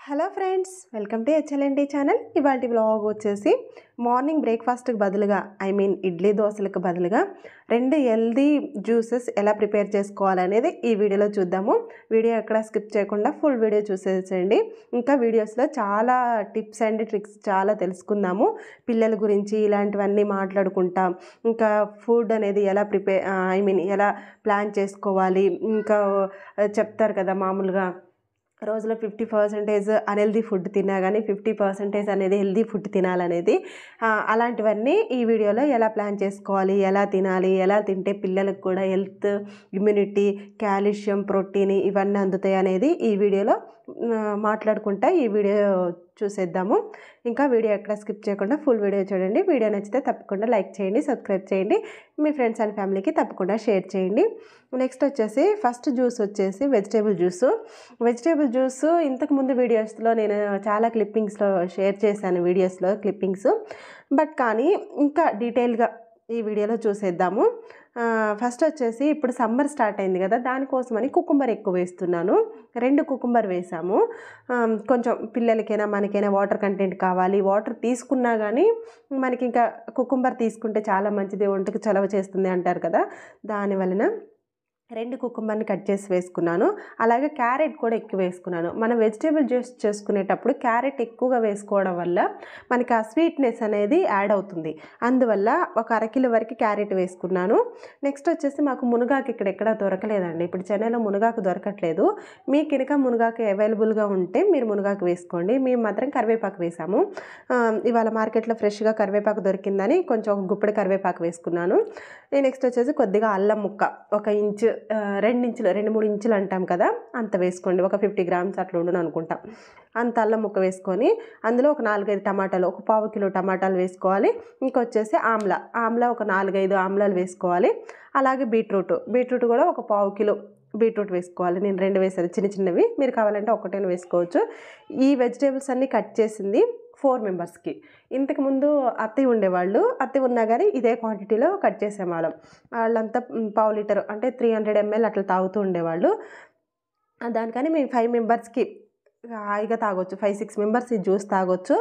Hello friends, welcome to HLND channel. ఇవాళ vlog వచ్చేసి morning బ్రేక్ఫాస్ట్కి బదులుగా ఇడ్లీ దోశలకు బదులుగా 2 హెల్దీ జ్యూసెస్ ఎలా ప్రిపేర్ చేసుకోవాలనేది ఈ వీడియోలో చూద్దాము. వీడియో ఎక్కడ స్కిప్ చేయకుండా ఫుల్ వీడియో చూసేసేయండి. ఇంకా వీడియోస్లో చాలా టిప్స్ అండ్ ట్రిక్స్ చాలా తెలుసుకుందాము. పిల్లల గురించి ఇలాంటివన్నీ మాట్లాడుకుంటాం. ఇంకా ఫుడ్ అనేది ఎలా ఎలా ప్లాన్ చేసుకోవాలి, ఇంకా చెప్తారు కదా మామూలుగా రోజులో 50% అన్హెల్దీ ఫుడ్ తిన్నా కానీ 50% అనేది హెల్దీ ఫుడ్ తినాలనేది, అలాంటివన్నీ ఈ వీడియోలో ఎలా ప్లాన్ చేసుకోవాలి, ఎలా తినాలి, ఎలా తింటే పిల్లలకు కూడా హెల్త్, ఇమ్యూనిటీ, కాల్షియం, ప్రోటీన్ ఇవన్నీ అందుతాయి అనేది ఈ వీడియోలో మాట్లాడుకుంటా ఈ వీడియో చూసేద్దాము. ఇంకా వీడియో ఎక్కడ స్కిప్ చేయకుండా ఫుల్ వీడియో చూడండి. వీడియో నచ్చితే తప్పకుండా లైక్ చేయండి, సబ్స్క్రైబ్ చేయండి, మీ ఫ్రెండ్స్ అండ్ ఫ్యామిలీకి తప్పకుండా షేర్ చేయండి. నెక్స్ట్ వచ్చేసి ఫస్ట్ జ్యూస్ వచ్చేసి వెజిటేబుల్ జ్యూస్. ఇంతకుముందు వీడియోస్లో నేను చాలా క్లిప్పింగ్స్లో షేర్ చేశాను, వీడియోస్లో క్లిప్పింగ్స్. బట్ కానీ ఇంకా డీటెయిల్గా ఈ వీడియోలో చూసేద్దాము. ఫస్ట్ వచ్చేసి ఇప్పుడు సమ్మర్ స్టార్ట్ అయింది కదా, దానికోసమని కుకుంబర్ ఎక్కువ వేస్తున్నాను. 2 కుకుంబర్ వేసాము. కొంచెం పిల్లలకైనా మనకైనా వాటర్ కంటెంట్ కావాలి. వాటర్ తీసుకున్నా కానీ మనకి ఇంకా కుకుంబర్ తీసుకుంటే చాలా మంచిది, ఒంటికి చలవ చేస్తుంది అంటారు కదా, దానివలన 2 కుకుంబర్ని కట్ చేసి వేసుకున్నాను. అలాగే క్యారెట్ కూడా ఎక్కువ వేసుకున్నాను. మనం వెజిటేబుల్ జ్యూస్ చేసుకునేటప్పుడు క్యారెట్ ఎక్కువగా వేసుకోవడం వల్ల మనకి ఆ స్వీట్నెస్ అనేది యాడ్ అవుతుంది. అందువల్ల ఒక 1/2 కిలో వరకు క్యారెట్ వేసుకున్నాను. నెక్స్ట్ వచ్చేసి మాకు మునగాకు ఇక్కడ ఎక్కడా దొరకలేదండి. ఇప్పుడు చెన్నైలో మునగాకు దొరకట్లేదు. మీకు కనుక మునగాకు అవైలబుల్గా ఉంటే మీరు మునగాకు వేసుకోండి. మేము మాత్రం కరివేపాకు వేసాము. ఇవాళ మార్కెట్లో ఫ్రెష్గా కరివేపాకు దొరికిందని కొంచెం ఒక గుప్పెడు కరివేపాకు వేసుకున్నాను. నెక్స్ట్ వచ్చేసి కొద్దిగా అల్లం ముక్క, 1 ఇంచు, 2-3 ఇంచులు అంటాం కదా, అంత వేసుకోండి. ఒక 50 గ్రామ్స్ అట్లా ఉండను అనుకుంటా. అంత అల్లం ముక్క వేసుకొని అందులో ఒక 4-5 టమాటాలు, ఒక 1/4 కిలో టమాటాలు వేసుకోవాలి. ఇంకొచ్చేసి ఆమ్లా ఒక 4-5 ఆమ్లాలు వేసుకోవాలి. అలాగే బీట్రూట్ కూడా ఒక 1/4 కిలో బీట్రూట్ వేసుకోవాలి. నేను 2 వేసాను, చిన్నవి. మీరు కావాలంటే ఒకటైనా వేసుకోవచ్చు. ఈ వెజిటేబుల్స్ అన్నీ కట్ చేసింది 4 మెంబర్స్కి. ఇంతకుముందు అత్తయ్య ఉండేవాళ్ళు, అత్తయ్య ఉన్నా కానీ ఇదే క్వాంటిటీలో కట్ చేసేవాళ్ళం. వాళ్ళంతా 1/2 లీటర్ అంటే 300 ml అట్లా తాగుతూ ఉండేవాళ్ళు. దానికని మేము 5 మెంబర్స్కి హాయిగా తాగొచ్చు. 5-6 మెంబర్స్ ఈ జ్యూస్ తాగొచ్చు.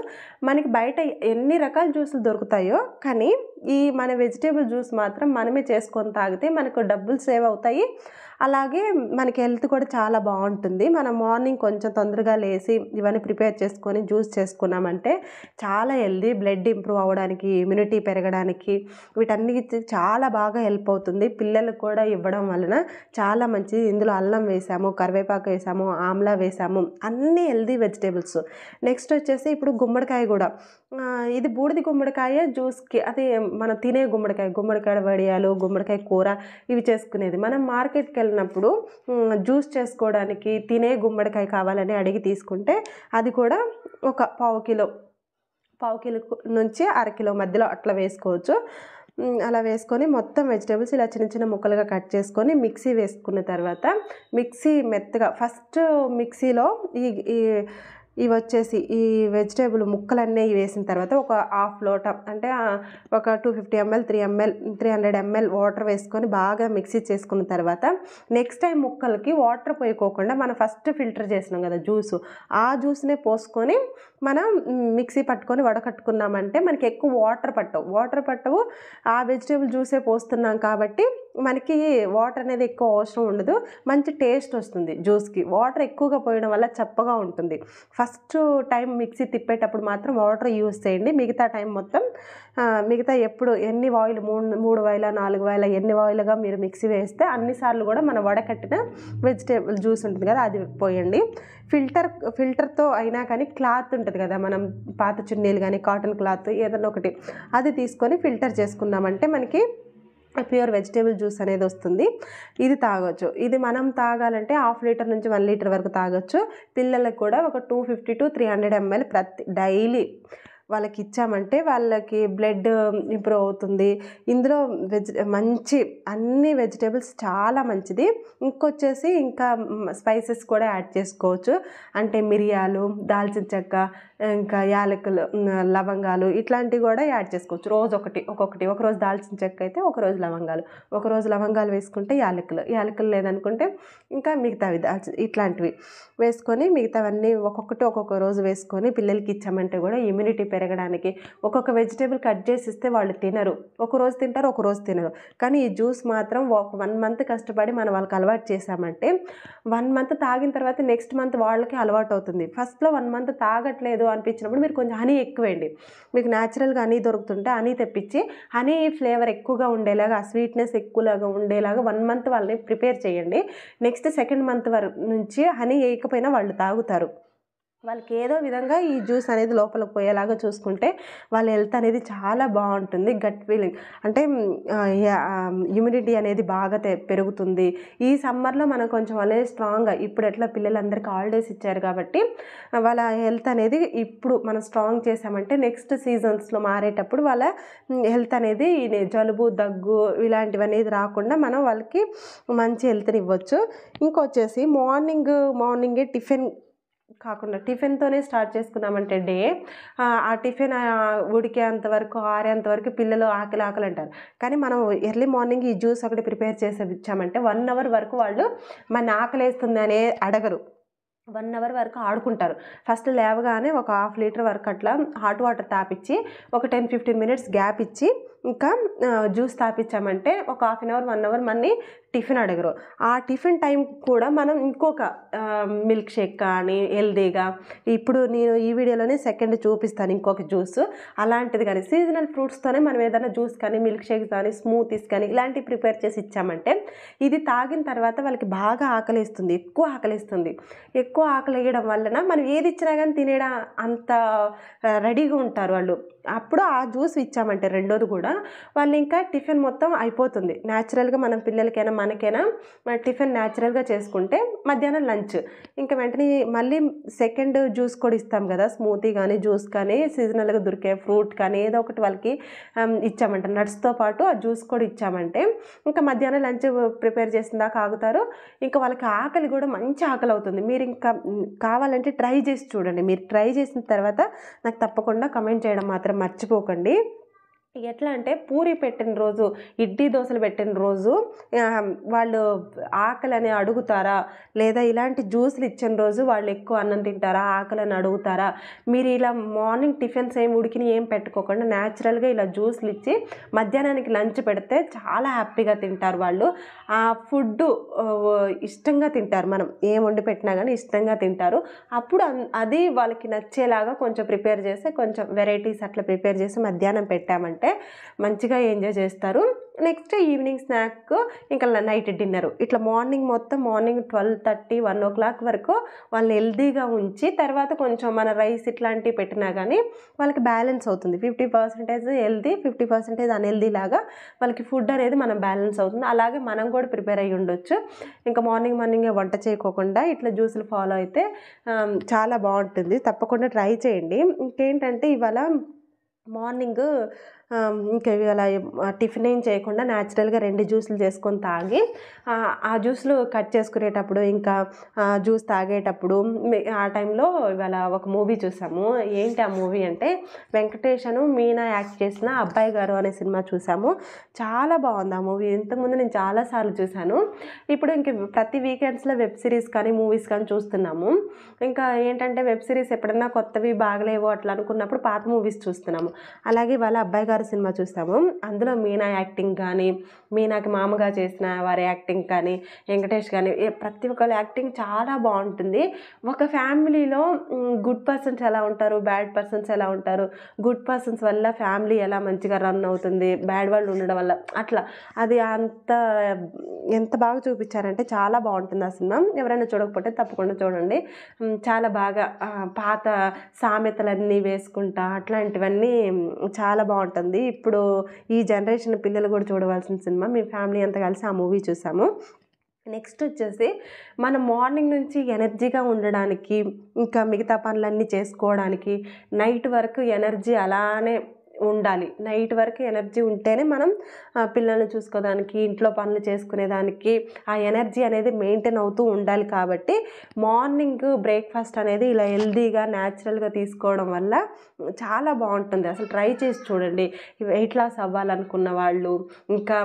మనకి బయట ఎన్ని రకాల జ్యూసులు దొరుకుతాయో, కానీ ఈ మన వెజిటేబుల్ జ్యూస్ మాత్రం మనమే చేసుకొని తాగితే మనకు డబ్బులు సేవ్ అవుతాయి. అలాగే మనకి హెల్త్ కూడా చాలా బాగుంటుంది. మనం మార్నింగ్ కొంచెం తొందరగా లేసి ఇవన్నీ ప్రిపేర్ చేసుకొని జ్యూస్ చేసుకున్నామంటే చాలా హెల్దీ, బ్లడ్ ఇంప్రూవ్ అవ్వడానికి, ఇమ్యూనిటీ పెరగడానికి వీటన్నిటి చాలా బాగా హెల్ప్ అవుతుంది. పిల్లలకు కూడా ఇవ్వడం వలన చాలా మంచిది. ఇందులో అల్లం వేసాము, కరివేపాకు వేసాము, ఆమ్లా వేసాము, అన్ని హెల్దీ వెజిటేబుల్స్. నెక్స్ట్ వచ్చేసి ఇప్పుడు గుమ్మడికాయ కూడా, ఇది బూడిది గుమ్మడికాయ జ్యూస్కి, అది మనం తినే గుమ్మడికాయ వడియాలు, గుమ్మడికాయ కూర ఇవి చేసుకునేది. మనం మార్కెట్కి వెళ్ళినప్పుడు జ్యూస్ చేసుకోవడానికి తినే గుమ్మడికాయ కావాలని అడిగి తీసుకుంటే అది కూడా ఒక 1/4 కిలో నుంచి 1/2 కిలో మధ్యలో అట్లా వేసుకోవచ్చు. అలా వేసుకొని మొత్తం వెజిటేబుల్స్ ఇలా చిన్న ముక్కలుగా కట్ చేసుకొని మిక్సీ వేసుకున్న తర్వాత, మిక్సీ మెత్తగా ఫస్ట్ మిక్సీలో ఇవి వచ్చేసి ఈ వెజిటేబుల్ ముక్కలన్నీ వేసిన తర్వాత ఒక 1/2 లోటా అంటే ఒక 250 ml 300 ml వాటర్ వేసుకొని బాగా మిక్సీ చేసుకున్న తర్వాత, నెక్స్ట్ టైం ముక్కలకి వాటర్ పోయికోకుండా మనం ఫస్ట్ ఫిల్టర్ చేసినాం కదా జ్యూసు, ఆ జ్యూస్నే పోసుకొని మనం మిక్సీ పట్టుకొని వడకట్టుకున్నామంటే మనకి ఎక్కువ వాటర్ పట్టవు. ఆ వెజిటేబుల్ జ్యూసే పోస్తున్నాం కాబట్టి మనకి వాటర్ అనేది ఎక్కువ అవసరం ఉండదు. మంచి టేస్ట్ వస్తుంది జ్యూస్కి. వాటర్ ఎక్కువగా పోయడం వల్ల చప్పగా ఉంటుంది. ఫస్ట్ టైం మిక్సీ తిప్పేటప్పుడు మాత్రం వాటర్ యూజ్ చేయండి. మిగతా టైం మొత్తం ఎప్పుడు ఎన్ని ఆయిల్ 3 వాయిల 4 వాయిల ఎన్ని వాయిలుగా మీరు మిక్సీ వేస్తే అన్నిసార్లు కూడా మన వడకట్టిన వెజిటేబుల్ జ్యూస్ ఉంటుంది కదా, అది పోయండి. ఫిల్టర్తో అయినా కానీ క్లాత్ ఉంటుంది కదా, మనం పాత చున్నీలు కానీ కాటన్ క్లాత్ ఏదైనా ఒకటి అది తీసుకొని ఫిల్టర్ చేసుకున్నామంటే మనకి ప్యూర్ వెజిటేబుల్ జ్యూస్ అనేది వస్తుంది. ఇది తాగొచ్చు. ఇది మనం తాగాలంటే 1/2 లీటర్ నుంచి 1 లీటర్ వరకు తాగొచ్చు. పిల్లలకు కూడా ఒక 250 to 300 ml డైలీ వాళ్ళకి ఇచ్చామంటే వాళ్ళకి బ్లడ్ ఇంప్రూవ్ అవుతుంది. ఇందులో మంచి అన్ని వెజిటేబుల్స్ చాలా మంచిది. ఇంకొచ్చేసి ఇంకా స్పైసెస్ కూడా యాడ్ చేసుకోవచ్చు. అంటే మిరియాలు, దాల్చిన చెక్క, ఇంకా యాలకులు, లవంగాలు ఇట్లాంటివి కూడా యాడ్ చేసుకోవచ్చు. రోజు ఒక్కొక్కటి ఒకరోజు దాల్చిన చెక్క అయితే ఒకరోజు లవంగాలు, ఒకరోజు లవంగాలు వేసుకుంటే యాలకులు లేదనుకుంటే ఇంకా మిగతావి ఇట్లాంటివి వేసుకొని మిగతావన్నీ ఒక్కొక్క రోజు వేసుకొని పిల్లలకి ఇచ్చామంటే కూడా ఇమ్యూనిటీ పెరగడానికి ఒక్కొక్క వెజిటేబుల్ కట్ చేసి ఇస్తే వాళ్ళు తినరు. ఒకరోజు తింటారు, ఒకరోజు తినరు. కానీ ఈ జ్యూస్ మాత్రం ఒక 1 మంత్ కష్టపడి మనం వాళ్ళకి అలవాటు చేసామంటే 1 మంత్ తాగిన తర్వాత నెక్స్ట్ మంత్ వాళ్ళకి అలవాటు అవుతుంది. ఫస్ట్లో 1 మంత్ తాగట్లేదు అనిపించినప్పుడు మీరు కొంచెం హనీ ఎక్కువేయండి. మీకు న్యాచురల్గా హనీ దొరుకుతుంటే హనీ తెప్పించి హనీ ఫ్లేవర్ ఎక్కువగా ఉండేలాగా, స్వీట్నెస్ ఎక్కువలాగా ఉండేలాగా 1 మంత్ వాళ్ళని ప్రిపేర్ చేయండి. నెక్స్ట్ సెకండ్ మంత్ నుంచి హనీ వేయకపోయినా వాళ్ళు తాగుతారు. వాళ్ళకి ఏదో విధంగా ఈ జ్యూస్ అనేది లోపలికి పోయేలాగా చూసుకుంటే వాళ్ళ హెల్త్ అనేది చాలా బాగుంటుంది. గట్ ఫీలింగ్ అంటే ఇమ్యూనిటీ అనేది బాగా పెరుగుతుంది. ఈ సమ్మర్లో మనం కొంచెం అనేది స్ట్రాంగ్గా, ఇప్పుడు ఎట్లా పిల్లలందరికీ హాలిడేస్ ఇచ్చారు కాబట్టి వాళ్ళ హెల్త్ అనేది ఇప్పుడు మనం స్ట్రాంగ్ చేసామంటే నెక్స్ట్ సీజన్స్లో మారేటప్పుడు వాళ్ళ హెల్త్ అనేది జలుబు, దగ్గు ఇలాంటివి అనేది రాకుండా మనం వాళ్ళకి మంచి హెల్త్ని ఇవ్వచ్చు. ఇంకొచ్చేసి మార్నింగే టిఫిన్ కాకుండా టిఫిన్తోనే స్టార్ట్ చేసుకున్నామంటే డే, ఆ టిఫిన్ ఉడికేంత వరకు, ఆరేంత వరకు పిల్లలు ఆకలి అంటారు. కానీ మనం ఎర్లీ మార్నింగ్ ఈ జ్యూస్ ఒకటి ప్రిపేర్ చేసి ఇచ్చామంటే 1 అవర్ వరకు వాళ్ళు మన ఆకలేస్తుంది అనే అడగరు. 1 అవర్ వరకు ఆడుకుంటారు. ఫస్ట్ లేవగానే ఒక 1/2 లీటర్ వరకు అట్లా హాట్ వాటర్ తాపించి ఒక 10-15 మినిట్స్ గ్యాప్ ఇచ్చి ఇంకా జ్యూస్ తాపించామంటే ఒక 1/2 అవర్ 1 అవర్ మళ్ళీ టిఫిన్ అడగరు. ఆ టిఫిన్ టైం కూడా మనం ఇంకొక మిల్క్ షేక్ కానీ హెల్దీగా, ఇప్పుడు నేను ఈ వీడియోలోనే సెకండ్ చూపిస్తాను ఇంకొక జ్యూస్, అలాంటిది కానీ సీజనల్ ఫ్రూట్స్తోనే మనం ఏదైనా జ్యూస్ కానీ మిల్క్ షేక్స్ కానీ స్మూతీస్ కానీ ఇలాంటివి ప్రిపేర్ చేసి ఇచ్చామంటే ఇది తాగిన తర్వాత వాళ్ళకి బాగా ఆకలిస్తుంది, ఎక్కువ ఆకలి వేయడం వలన మనం ఏది ఇచ్చినా కానీ తినేయడం అంత రెడీగా ఉంటారు వాళ్ళు. అప్పుడు ఆ జ్యూస్ ఇచ్చామంటే రెండోది కూడా వాళ్ళు ఇంకా టిఫిన్ మొత్తం అయిపోతుంది. న్యాచురల్గా మనం పిల్లలకైనా మనకైనా టిఫిన్ న్యాచురల్గా చేసుకుంటే మధ్యాహ్నం లంచ్ ఇంకా వెంటనే మళ్ళీ సెకండ్ జ్యూస్ కూడా ఇస్తాం కదా, స్మూతీ కానీ జ్యూస్ కానీ సీజనల్గా దొరికే ఫ్రూట్ కానీ ఏదో ఒకటి వాళ్ళకి ఇచ్చామంటే నట్స్తో పాటు ఆ జ్యూస్ కూడా ఇచ్చామంటే ఇంకా మధ్యాహ్నం లంచ్ ప్రిపేర్ చేసిన దాకా ఆగుతారు. ఇంకా వాళ్ళకి ఆకలి కూడా మంచి ఆకలి అవుతుంది. మీరు ఇంకా కావాలంటే ట్రై చేసి చూడండి. మీరు ట్రై చేసిన తర్వాత నాకు తప్పకుండా కమెంట్ చేయడం మాత్రం మర్చిపోకండి. ఎట్లా అంటే పూరి పెట్టిన రోజు, ఇడ్లీ దోశలు పెట్టిన రోజు వాళ్ళు ఆకలి అని అడుగుతారా, లేదా ఇలాంటి జ్యూసులు ఇచ్చిన రోజు వాళ్ళు ఎక్కువ అన్నం తింటారా, ఆకలి అని అడుగుతారా? మీరు ఇలా మార్నింగ్ టిఫిన్స్ ఏం పెట్టుకోకుండా న్యాచురల్గా ఇలా జ్యూసులు ఇచ్చి మధ్యాహ్నానికి లంచ్ పెడితే చాలా హ్యాపీగా తింటారు వాళ్ళు. ఆ ఫుడ్ ఇష్టంగా తింటారు. మనం ఏం వండి పెట్టినా కానీ ఇష్టంగా తింటారు. అప్పుడు అది వాళ్ళకి నచ్చేలాగా కొంచెం ప్రిపేర్ చేసి, కొంచెం వెరైటీస్ అట్లా ప్రిపేర్ చేసి మధ్యాహ్నం పెట్టామంటే మంచిగా ఎంజాయ్ చేస్తారు. నెక్స్ట్ ఈవినింగ్ స్నాక్, ఇంకా నైట్ డిన్నర్, ఇట్లా మార్నింగ్ 12:30, 1 o'clock వరకు వాళ్ళని హెల్దీగా ఉంచి తర్వాత కొంచెం మన రైస్ ఇట్లాంటివి పెట్టినా కానీ వాళ్ళకి బ్యాలెన్స్ అవుతుంది. 50% హెల్దీ, 50% అన్హెల్దీ లాగా వాళ్ళకి ఫుడ్ అనేది మనం బ్యాలెన్స్ అవుతుంది. అలాగే మనం కూడా ప్రిపేర్ అయ్యి ఉండొచ్చు. ఇంకా మార్నింగే వంట చేయకోకుండా ఇట్లా జ్యూసులు ఫాలో అయితే చాలా బాగుంటుంది. తప్పకుండా ట్రై చేయండి. ఇంకేంటంటే ఇవాళ మార్నింగ్ ఇంకా ఇవాళ టిఫిన్ ఏం చేయకుండా న్యాచురల్గా 2 జ్యూసులు చేసుకొని తాగి ఆ జ్యూస్లు కట్ చేసుకునేటప్పుడు ఇంకా జ్యూస్ తాగేటప్పుడు ఆ టైంలో ఇవాళ ఒక మూవీ చూసాము. ఏంటి ఆ మూవీ అంటే వెంకటేషను మీనా యాక్ట్ చేసిన అబ్బాయి గారు అనే సినిమా చూసాము. చాలా బాగుంది ఆ మూవీ. ఇంతకుముందు నేను చాలాసార్లు చూశాను. ఇప్పుడు ఇంక ప్రతి వీకెండ్స్లో వెబ్ సిరీస్ కానీ మూవీస్ కానీ చూస్తున్నాము. ఇంకా ఏంటంటే వెబ్ సిరీస్ ఎప్పుడన్నా కొత్తవి బాగలేవో అట్లా అనుకున్నప్పుడు పాత మూవీస్ చూస్తున్నాము. అలాగే వాళ్ళ అబ్బాయి గారు సినిమా చూస్తాము. అందులో మీనా యాక్టింగ్ కానీ, మీనాకి మామగా చేసిన వారి యాక్టింగ్ కానీ, వెంకటేష్ కానీ ప్రతి ఒక్కరి యాక్టింగ్ చాలా బాగుంటుంది. ఒక ఫ్యామిలీలో గుడ్ పర్సన్స్ ఎలా ఉంటారు, బ్యాడ్ పర్సన్స్ ఎలా ఉంటారు, గుడ్ పర్సన్స్ వల్ల ఫ్యామిలీ ఎలా మంచిగా రన్ అవుతుంది, బ్యాడ్ వాళ్ళు ఉండడం వల్ల అట్లా అది ఎంత బాగా చూపించారంటే చాలా బాగుంటుంది ఆ సినిమా. ఎవరైనా చూడకపోతే తప్పకుండా చూడండి. చాలా బాగా పాత సామెతలన్నీ వేసుకుంటా అట్లాంటివన్నీ చాలా బాగుంటుంది. ఇప్పుడు ఈ జనరేషన్ పిల్లలు కూడా చూడవలసిన సినిమా. మీ ఫ్యామిలీ అంతా కలిసి ఆ మూవీ చూసాము. నెక్స్ట్ వచ్చేసి మనం మార్నింగ్ నుంచి ఎనర్జీగా ఉండడానికి, ఇంకా మిగతా పనులన్నీ చేసుకోవడానికి నైట్ వరకు ఎనర్జీ అలానే ఉండాలి. నైట్ వరకు ఎనర్జీ ఉంటేనే మనం పిల్లల్ని చూసుకోవడానికి, ఇంట్లో పనులు చేసుకునేదానికి ఆ ఎనర్జీ అనేది మెయింటైన్ అవుతూ ఉండాలి. కాబట్టి మార్నింగ్ బ్రేక్ఫాస్ట్ అనేది ఇలా హెల్దీగా న్యాచురల్గా తీసుకోవడం వల్ల చాలా బాగుంటుంది. అసలు ట్రై చేసి చూడండి. వెయిట్ లాస్ అవ్వాలనుకున్న వాళ్ళు, ఇంకా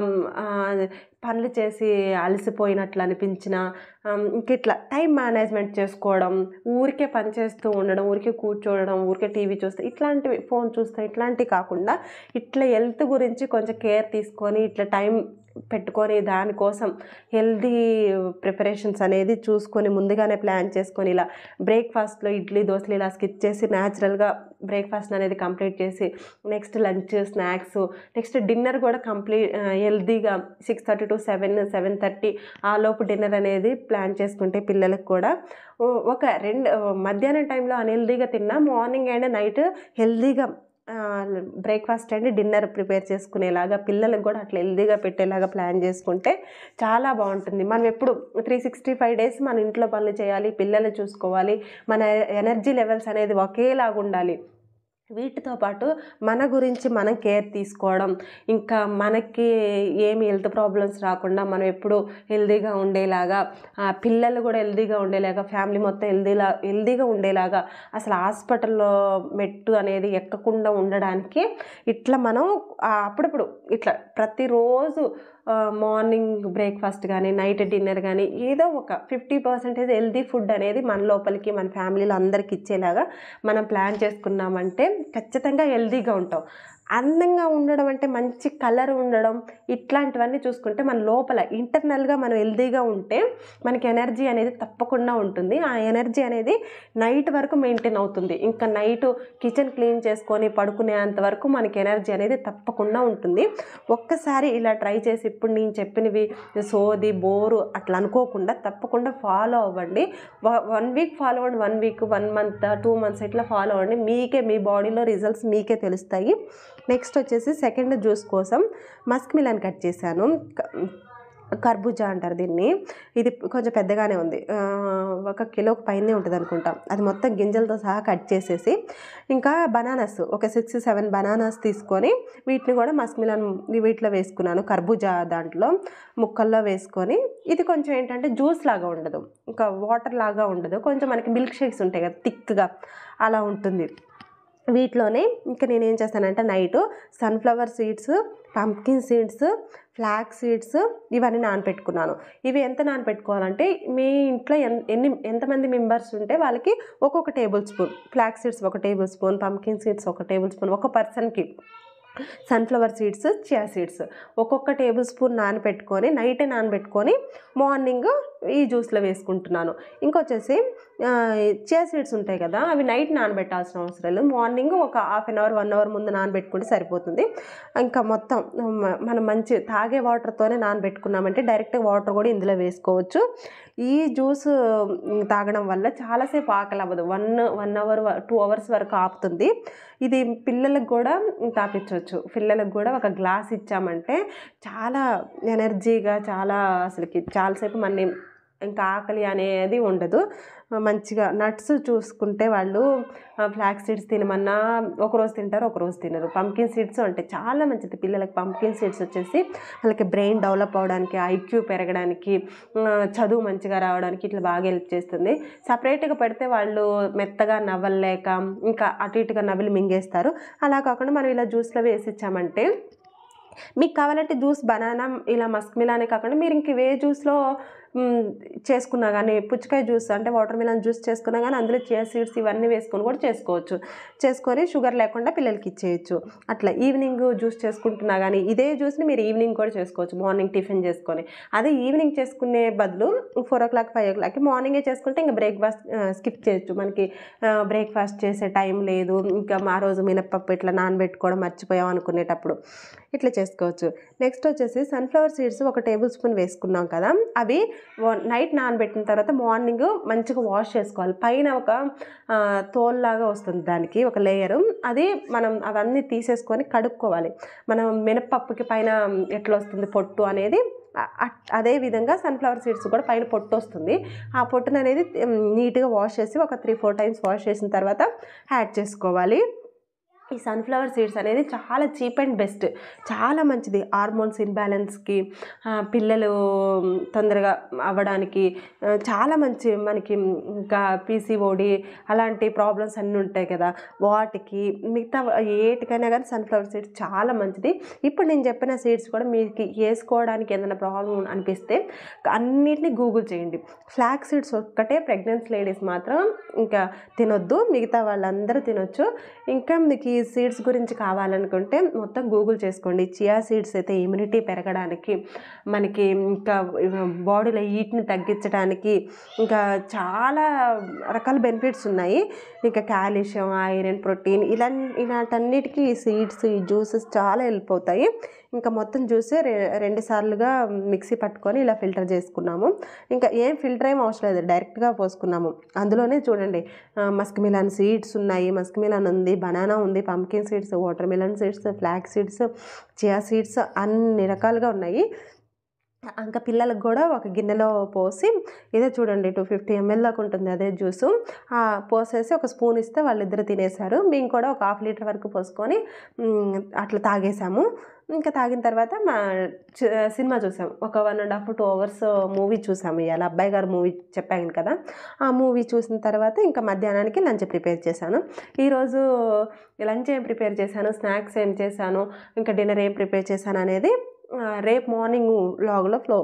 పనులు చేసి అలసిపోయినట్లు అనిపించిన, ఇంక ఇట్లా టైం మేనేజ్మెంట్ చేసుకోవడం, ఊరికే పని చేస్తూ ఉండడం, ఊరికే కూర్చోవడం, ఊరికే టీవీ చూస్తే, ఇట్లాంటివి ఫోన్ చూస్తే ఇట్లాంటివి కాకుండా ఇట్లా హెల్త్ గురించి కొంచెం కేర్ తీసుకొని ఇట్లా టైం పెట్టుకొని దానికోసం హెల్దీ ప్రిపరేషన్స్ అనేది చూసుకొని ముందుగానే ప్లాన్ చేసుకొని ఇలా బ్రేక్ఫాస్ట్లో ఇడ్లీ దోశలు ఇలా స్కిప్ చేసి న్యాచురల్గా బ్రేక్ఫాస్ట్ అనేది కంప్లీట్ చేసి next lunch, snacks, next dinner కూడా హెల్దీగా 6:30 to 7:30 ఆ లోపు డిన్నర్ అనేది ప్లాన్ చేసుకుంటే పిల్లలకు కూడా ఒక మధ్యాహ్నం టైంలో అన్హెల్దీగా తిన్నా మార్నింగ్ అండ్ నైట్ హెల్దీగా బ్రేక్ఫాస్ట్ అండ్ డిన్నర్ ప్రిపేర్ చేసుకునేలాగా పిల్లలకు కూడా అట్లా హెల్దీగా పెట్టేలాగా ప్లాన్ చేసుకుంటే చాలా బాగుంటుంది. మనం ఎప్పుడు 365 days మన ఇంట్లో పనులు చేయాలి, పిల్లలు చూసుకోవాలి, మన ఎనర్జీ లెవెల్స్ అనేది ఒకేలాగా ఉండాలి. వీటితో పాటు మన గురించి మనం కేర్ తీసుకోవడం, ఇంకా మనకి ఏమి హెల్త్ ప్రాబ్లమ్స్ రాకుండా మనం ఎప్పుడు హెల్దీగా ఉండేలాగా, పిల్లలు కూడా హెల్దీగా ఉండేలాగా, ఫ్యామిలీ మొత్తం హెల్దీగా ఉండేలాగా, అసలు హాస్పిటల్లో మెట్టు అనేది ఎక్కకుండా ఉండడానికి ఇట్లా మనం అప్పుడప్పుడు ఇట్లా ప్రతిరోజు మార్నింగ్ బ్రేక్ఫాస్ట్ కానీ నైట్ డిన్నర్ కానీ ఏదో ఒక 50% హెల్దీ ఫుడ్ అనేది మన లోపలికి మన ఫ్యామిలీలో అందరికి ఇచ్చేలాగా మనం ప్లాన్ చేసుకున్నామంటే ఖచ్చితంగా హెల్దీగా ఉంటాం. అందంగా ఉండడం అంటే మంచి కలర్ ఉండడం, ఇట్లాంటివన్నీ చూసుకుంటే మన లోపల ఇంటర్నల్గా మనం హెల్దీగా ఉంటే మనకి ఎనర్జీ అనేది తప్పకుండా ఉంటుంది. ఆ ఎనర్జీ అనేది నైట్ వరకు మెయింటైన్ అవుతుంది. ఇంకా నైట్ కిచెన్ క్లీన్ చేసుకొని పడుకునేంత వరకు మనకి ఎనర్జీ అనేది తప్పకుండా ఉంటుంది. ఒక్కసారి ఇలా ట్రై చేసి ఇప్పుడు నేను చెప్పినవి సోది బోరు అట్లా అనుకోకుండా తప్పకుండా ఫాలో అవ్వండి. 1 week ఫాలో అవ్వండి, 1 week, 1 month, 2 months ఇట్లా ఫాలో అవ్వండి. మీకే మీ బాడీలో రిజల్ట్స్ మీకే తెలుస్తాయి. నెక్స్ట్ వచ్చేసి సెకండ్ జ్యూస్ కోసం మస్క్ మిలన్ కట్ చేశాను. కర్బూజా అంటారు దీన్ని. ఇది కొంచెం పెద్దగానే ఉంది, 1 కిలోకి పైనే ఉంటుంది అనుకుంటాం. అది మొత్తం గింజలతో సహా కట్ చేసేసి, ఇంకా బనానాస్ ఒక 6-7 బనానాస్ తీసుకొని వీటిని కూడా మస్క్ మిలన్ వీటిలో వేసుకున్నాను. కర్బూజా దాంట్లో ముక్కల్లో వేసుకొని, ఇది కొంచెం ఏంటంటే జ్యూస్ లాగా ఉండదు, ఇంకా వాటర్ లాగా ఉండదు, కొంచెం మనకి మిల్క్ షేక్స్ ఉంటాయి కదా థిక్గా, అలా ఉంటుంది. వీటిలోనే ఇంకా నేనేం చేస్తానంటే night sunflower seeds, pumpkin seeds, flax seeds ఇవన్నీ నానపెట్టుకున్నాను. ఇవి ఎంత నానపెట్టుకోవాలంటే మీ ఇంట్లో ఎంతమంది మెంబర్స్ ఉంటే వాళ్ళకి ఒక్కొక్క table spoon flax seeds, 1 table spoon pumpkin seeds, 1 table spoon, ఒక పర్సన్కి సన్ఫ్లవర్ సీడ్స్, చియా సీడ్స్ ఒక్కొక్క టేబుల్ స్పూన్ నానబెట్టుకొని నైటే నానబెట్టుకొని మార్నింగ్ ఈ జ్యూస్లో వేసుకుంటున్నాను. ఇంకొచ్చేసి చియా సీడ్స్ ఉంటాయి కదా, అవి నైట్ నానబెట్టాల్సిన అవసరం లేదు. మార్నింగ్ ఒక 1/2 hour 1 hour ముందు నానబెట్టుకుంటే సరిపోతుంది. ఇంకా మొత్తం మనం మంచి తాగే వాటర్తోనే నానబెట్టుకున్నామంటే డైరెక్ట్గా వాటర్ కూడా ఇందులో వేసుకోవచ్చు. ఈ జ్యూస్ తాగడం వల్ల చాలాసేపు ఆకలి అవ్వదు, 1 hour 2 hours వరకు ఆపుతుంది. ఇది పిల్లలకు కూడా తాపించవచ్చు. పిల్లలకు కూడా ఒక గ్లాస్ ఇచ్చామంటే చాలా ఎనర్జీగా, చాలా అసలుకి చాలాసేపు మన ఇంకా ఆకలి అనేది ఉండదు. మంచిగా నట్స్ చూసుకుంటే వాళ్ళు ఫ్లాక్స్ సీడ్స్ తినమన్నా ఒకరోజు తింటారు, ఒకరోజు తినరు. పంప్కిన్ సీడ్స్ అంటే చాలా మంచిది పిల్లలకి. పంప్కిన్ సీడ్స్ వచ్చేసి వాళ్ళకి బ్రెయిన్ డెవలప్ అవ్వడానికి, ఐక్యూ పెరగడానికి, చదువు మంచిగా రావడానికి ఇట్లా బాగా హెల్ప్ చేస్తుంది. సపరేట్గా పెడితే వాళ్ళు మెత్తగా నవ్వలేక ఇంకా అటు ఇటుగా నవ్వులు మింగేస్తారు. అలా కాకుండా మనం ఇలా జ్యూస్లో వేసి ఇచ్చామంటే, మీకు కావాలంటే జ్యూస్ బనానా ఇలా మస్క్ మిలానే కాకుండా మీరు ఇంక ఇవే జ్యూస్లో చేసుకున్నా కానీ, పుచ్చకాయ జ్యూస్ అంటే వాటర్ మిలన్ జ్యూస్ చేసుకున్నా కానీ అందులో చియా సీడ్స్ ఇవన్నీ వేసుకొని కూడా చేసుకోవచ్చు. చేసుకొని షుగర్ లేకుండా పిల్లలకి ఇచ్చేయచ్చు. అట్లా ఈవినింగ్ జ్యూస్ చేసుకుంటున్నా కానీ ఇదే జ్యూస్ని మీరు ఈవినింగ్ కూడా చేసుకోవచ్చు, మార్నింగ్ టిఫిన్ చేసుకొని. అదే ఈవినింగ్ చేసుకునే బదులు 4 o'clock 5 o'clock మార్నింగే చేసుకుంటే ఇంకా బ్రేక్ఫాస్ట్ స్కిప్ చేయొచ్చు. మనకి బ్రేక్ఫాస్ట్ చేసే టైం లేదు, ఇంకా ఆ రోజు మినప్పప్పు ఇట్లా నానబెట్టుకోవడం మర్చిపోయాం అనుకునేటప్పుడు ఇట్లా చేసుకోవచ్చు. నెక్స్ట్ వచ్చేసి సన్ఫ్లవర్ సీడ్స్ 1 టేబుల్ స్పూన్ వేసుకున్నాం కదా, అవి నైట్ నానబెట్టిన తర్వాత మార్నింగ్ మంచిగా వాష్ చేసుకోవాలి. పైన ఒక తోల్లాగా వస్తుంది, దానికి ఒక లేయరు, అది మనం అవన్నీ తీసేసుకొని కడుక్కోవాలి. మనం మినప్పప్పుకి పైన ఎట్లా వస్తుంది పొట్టు అనేది అదే విధంగా సన్ఫ్లవర్ సీడ్స్ కూడా పైన పొట్టు వస్తుంది. ఆ పొట్టును అనేది నీట్గా వాష్ చేసి ఒక 3-4 టైమ్స్ వాష్ చేసిన తర్వాత యాడ్ చేసుకోవాలి. ఈ సన్ఫ్లవర్ సీడ్స్ అనేది చాలా చీప్ అండ్ బెస్ట్, చాలా మంచిది హార్మోన్స్ ఇన్బ్యాలెన్స్కి, పిల్లలు తొందరగా అవ్వడానికి చాలా మంచి. మనకి ఇంకా పీసీఓడి అలాంటి ప్రాబ్లమ్స్ అన్నీ ఉంటాయి కదా, వాటికి మిగతా ఏటికైనా కానీ సన్ఫ్లవర్ సీడ్స్ చాలా మంచిది. ఇప్పుడు నేను చెప్పిన సీడ్స్ కూడా మీకు వేసుకోవడానికి ఏదైనా ప్రాబ్లం అనిపిస్తే అన్నిటినీ గూగుల్ చేయండి. ఫ్లాక్ సీడ్స్ ఒక్కటే ప్రెగ్నెన్సీ లేడీస్ మాత్రం ఇంకా తినొద్దు, మిగతా వాళ్ళందరూ తినొచ్చు. ఇంకా మీకు ఈ సీడ్స్ గురించి కావాలనుకుంటే మొత్తం గూగుల్ చేసుకోండి. చియా సీడ్స్ అయితే ఇమ్యూనిటీ పెరగడానికి, మనకి ఇంకా బాడీలో హీట్ని తగ్గించడానికి, ఇంకా చాలా రకాల బెనిఫిట్స్ ఉన్నాయి. ఇంకా కాల్షియం, ఐరన్, ప్రోటీన్ ఇలాంటన్నిటికీ ఈ సీడ్స్, ఈ జ్యూసెస్ చాలా హెల్ప్ అవుతాయి. ఇంకా మొత్తం జ్యూస్ 2 సార్లుగా మిక్సీ పట్టుకొని ఇలా ఫిల్టర్ చేసుకున్నాము. ఇంకా ఏం ఫిల్టర్ ఏం అవసరం లేదు, డైరెక్ట్గా పోసుకున్నాము. అందులోనే చూడండి మస్క్ మిలన్ సీడ్స్ ఉన్నాయి, మస్క్ మిలన్ ఉంది, బనానా ఉంది, pumpkin seeds, watermelon seeds, flax seeds, chia seeds అన్ని రకాలుగా ఉన్నాయి. ఇంకా పిల్లలకు కూడా ఒక గిన్నెలో పోసి ఇదే చూడండి 250 ml దాకా ఉంటుంది అదే జ్యూసు, పోసేసి ఒక స్పూన్ ఇస్తే వాళ్ళిద్దరు తినేశారు. మేము కూడా ఒక 1/2 లీటర్ వరకు పోసుకొని అట్లా తాగేసాము. ఇంకా తాగిన తర్వాత సినిమా చూసాం, ఒక 1.5-2 అవర్స్ మూవీ చూసాము. ఇవాళ అబ్బాయి గారు మూవీ చెప్పాను కదా, ఆ మూవీ చూసిన తర్వాత ఇంకా మధ్యాహ్నానికి లంచ్ ప్రిపేర్ చేశాను. ఈరోజు లంచ్ ఏం ప్రిపేర్ చేశాను, స్నాక్స్ ఏం చేశాను, ఇంకా డిన్నర్ ఏం ప్రిపేర్ చేశాను అనేది రేపు మార్నింగ్ వ్లాగ్లో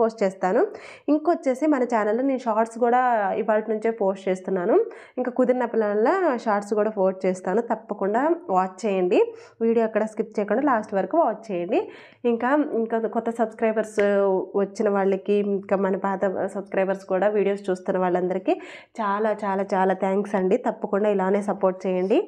పోస్ట్ చేస్తాను. ఇంకొచ్చేసి మన ఛానల్లో నేను షార్ట్స్ కూడా ఇవాళ నుంచే పోస్ట్ చేస్తున్నాను. ఇంకా కుదిరినప్పుడల్లా షార్ట్స్ కూడా పోస్ట్ చేస్తాను, తప్పకుండా వాచ్ చేయండి. వీడియో అక్కడ స్కిప్ చేయకుండా లాస్ట్ వరకు వాచ్ చేయండి. ఇంకా కొత్త సబ్స్క్రైబర్స్ వచ్చిన వాళ్ళకి, ఇంకా మన పాత సబ్స్క్రైబర్స్ కూడా వీడియోస్ చూస్తున్న వాళ్ళందరికీ చాలా చాలా చాలా థ్యాంక్స్ అండి. తప్పకుండా ఇలానే సపోర్ట్ చేయండి.